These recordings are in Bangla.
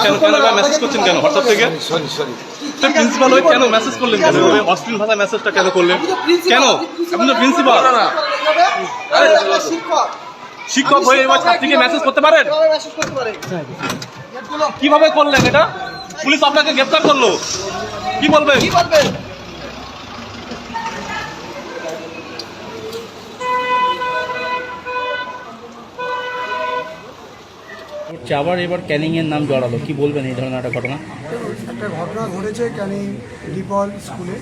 কেন মেসেজ করছেন কেন হোয়াটসঅ্যাপ থেকে? প্রিন্সিপাল হয়ে কেন মেসেজ করলেন? কেন অশ্লীল ভাষায় মেসেজটা কেন করলেন? কেন? আপনি তো প্রিন্সিপাল, শিক্ষক হয়ে এবার ছাত্রীকে মেসেজ করতে পারেন? কিভাবে করলেন এটা? পুলিশ আপনাকে গ্রেফতার করলো, কি বলবেন? আবার এবার ক্যানিং এর নাম জড়ালো, কি বলবেন এই ধরনের একটা ঘটনা? একটা ঘটনা ঘটেছে ক্যানিং ডিপল স্কুলে।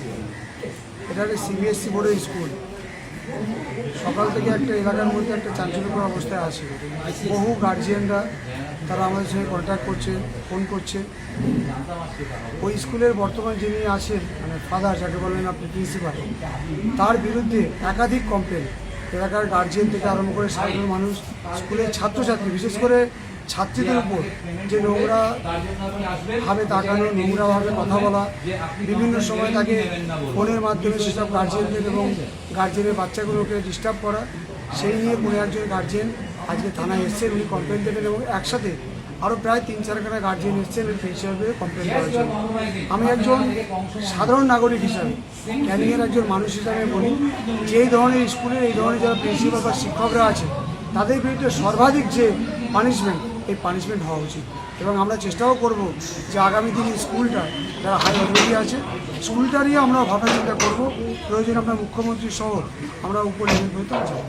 এটা একটা সিবিএসসি বোর্ডের স্কুল। সকাল থেকে একটা এলাকার মধ্যে একটা চাঞ্চল্যকর অবস্থায় আছে। বহু গার্জিয়ানরা তারা আমাদের সঙ্গে কন্ট্যাক্ট করছে, ফোন করছে। ওই স্কুলের বর্তমান যিনি আছেন মানে ফাদার, যাকে বলেন আপনি প্রিন্সিপাল, তার বিরুদ্ধে একাধিক কমপ্লেন এলাকার গার্জিয়ান থেকে আরম্ভ করে সাধারণ মানুষ, স্কুলের ছাত্রছাত্রী, বিশেষ করে ছাত্রীদের উপর যে নোংরা ভাবে তাকানো, নোংরাভাবে কথা বলা, বিভিন্ন সময় তাকে ফোনের মাধ্যমে সেসব গার্জিয়ানদের এবং গার্জিয়ানের বাচ্চাগুলোকে ডিস্টার্ব করা, সেই নিয়ে কোনো একজন গার্জিয়ান আজকে থানায় এসছেন, উনি কমপ্লেন দেবেন এবং একসাথে আরও প্রায় 3-4খানা গার্জিয়ান এসছেন এই হিসাবে কমপ্লেন করার জন্য। আমি একজন সাধারণ নাগরিক হিসাবে, ক্যানিংয়ের একজন মানুষ হিসাবে বলি যে এই ধরনের স্কুলের এই ধরনের যারা প্রিন্সিপাল বা শিক্ষকরা আছে তাদের বিরুদ্ধে সর্বাধিক যে পানিশমেন্ট, এই পানিশমেন্ট হওয়া উচিত। এবং আমরা চেষ্টাও করব যে আগামী দিনে স্কুলটা যারা হাই অথরিটি আছে স্কুলটা নিয়ে আমরা ভাবনা চিন্তা করবো, প্রয়োজন আমরা মুখ্যমন্ত্রী সহ আমরা উপর লেভেল পর্যন্ত যাব।